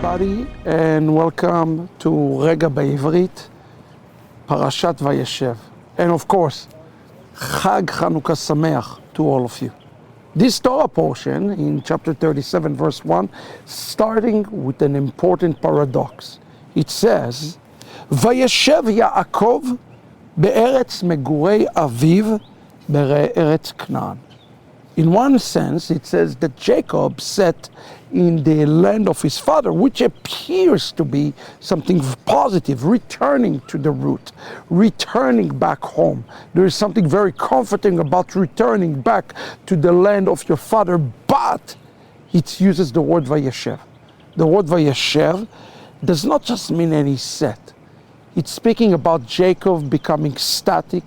everybody, and welcome to Regah בעברית, Parashat Wajeschew. And of course, Chag Chanukah Sameach to all of you. This Torah portion in chapter 37, verse 1, starting with an important paradox. It says, Wajeschew Yaakov be'eretz megurei aviv be'eretz Canaan. In one sense, it says that Jacob sat in the land of his father, which appears to be something positive, returning to the root, returning back home. There is something very comforting about returning back to the land of your father, but it uses the word Wajeschew. The word Wajeschew does not just mean any set. It's speaking about Jacob becoming static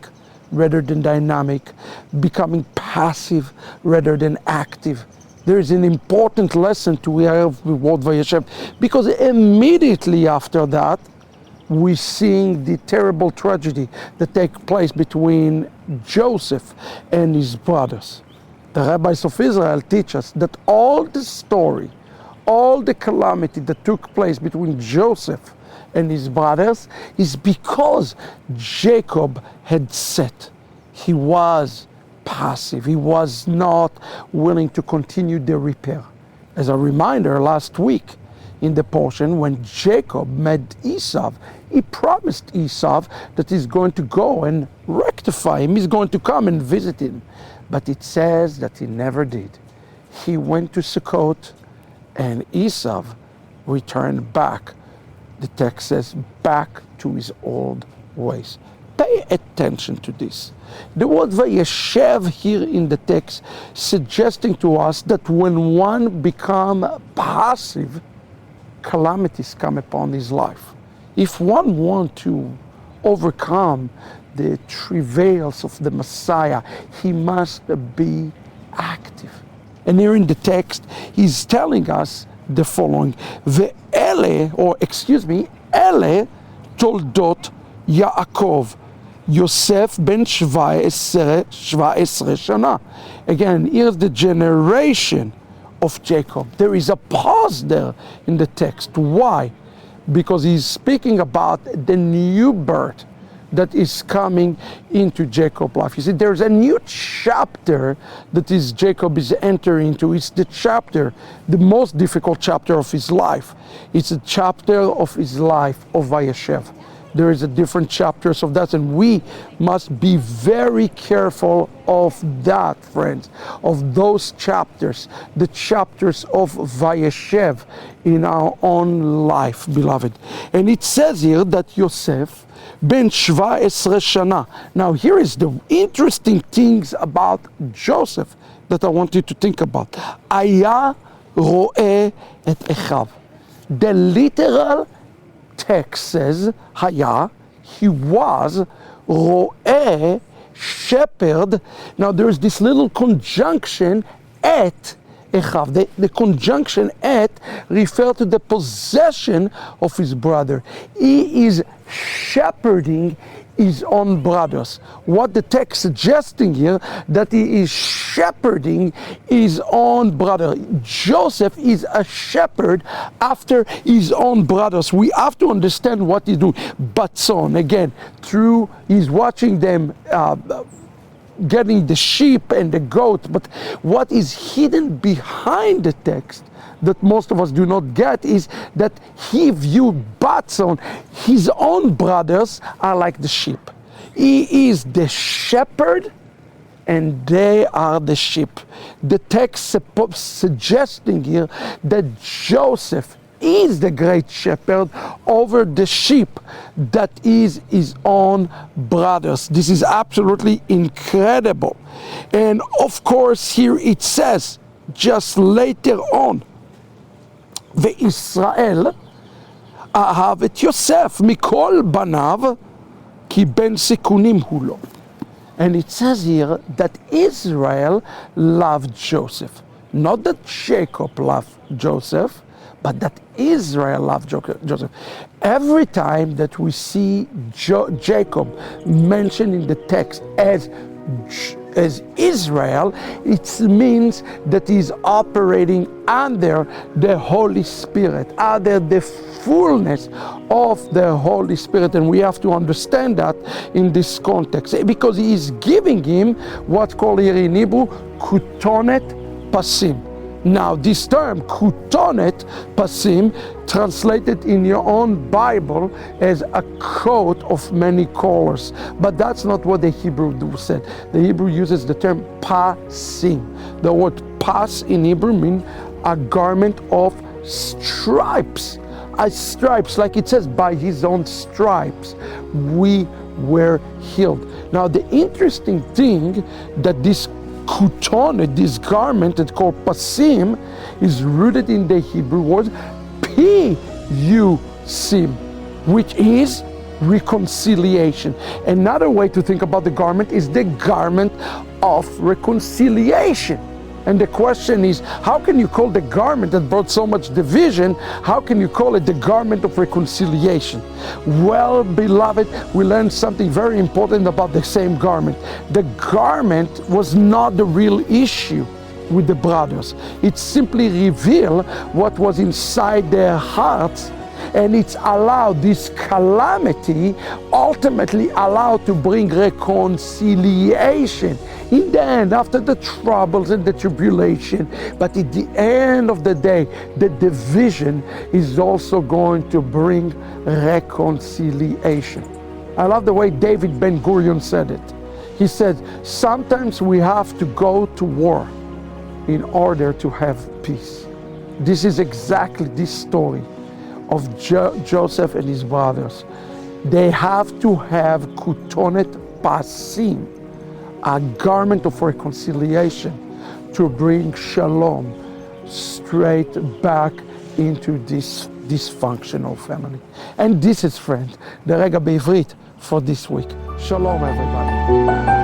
rather than dynamic, becoming passive rather than active. There is an important lesson to have with word Wajeschew, because immediately after that, we're seeing the terrible tragedy that takes place between Joseph and his brothers. The rabbis of Israel teach us that all the story, all the calamity that took place between Joseph and his brothers is because Jacob had set. He was passive. He was not willing to continue the repair. As a reminder, last week in the portion when Jacob met Esau, he promised Esau that he's going to go and rectify him. He's going to come and visit him. But it says that he never did. He went to Sukkot and Esau returned back. The text says, back to his old ways. Pay attention to this. The word Wajeschew here in the text suggesting to us that when one becomes passive, calamities come upon his life. If one wants to overcome the travails of the Messiah, he must be active. And here in the text, he's telling us the following: Ele toldot Yaakov, Yosef ben 17 shana. Again, here's the generation of Jacob. There is a pause there in the text. Why? Because he's speaking about the new birth that is coming into Jacob's life. You see, there's a new chapter that Jacob is entering into. It's the chapter, the most difficult chapter of his life. It's a chapter of his life of Wajeschew. There is a different chapters of that, and we must be very careful of that, friends, of those chapters, the chapters of Wajeschew in our own life, beloved. And it says here that Yosef ben 17 shana. Now here is the interesting things about Joseph that I want you to think about. Aya ro'eh et Echav. The literal text says, Haya, he was, ro'eh, shepherd. Now there's this little conjunction, et Echav. The conjunction et refers to the possession of his brother. He is shepherding his own brothers. What the text suggesting here, that he is shepherding his own brother. Joseph is a shepherd after his own brothers. We have to understand what he's doing. But son, again, through he's watching them getting the sheep and the goat. But what is hidden behind the text that most of us do not get is that he viewed Batson, his own brothers are like the sheep. He is the shepherd and they are the sheep. The text suggesting here that Joseph is the great shepherd over the sheep that is his own brothers. This is absolutely incredible. And of course here it says, just later on, וישראל אהב את יוסף מכל בניו כי בן סיכונים הוא לו. And it says here that Israel loved Joseph. Not that Jacob loved Joseph, but that Israel loved Joseph. Every time that we see Jacob mentioned in the text as as Israel, it means that he's operating under the Holy Spirit, under the fullness of the Holy Spirit. And we have to understand that in this context, because he is giving him what's called here in Hebrew, kutonet pasim. Now, this term, kutonet pasim, translated in your own Bible as a coat of many colors. But that's not what the Hebrew said. The Hebrew uses the term pasim. The word pas in Hebrew means a garment of stripes. Stripes, like it says, by his own stripes we were healed. Now, the interesting thing that this kutonet, this garment that's called pasim, is rooted in the Hebrew word piyusim, which is reconciliation. Another way to think about the garment is the garment of reconciliation. And the question is, how can you call the garment that brought so much division, how can you call it the garment of reconciliation? Well, beloved, we learned something very important about the same garment. The garment was not the real issue with the brothers. It simply revealed what was inside their hearts, and it's allowed this calamity ultimately allowed to bring reconciliation in the end, after the troubles and the tribulation. But at the end of the day, the division is also going to bring reconciliation. I love the way David Ben-Gurion said it. He said, sometimes we have to go to war in order to have peace. This is exactly this story of Joseph and his brothers. They have to have kutonet pasim, a garment of reconciliation, to bring shalom straight back into this dysfunctional family. And this is, friend, the Regah בעברית for this week. Shalom, everybody.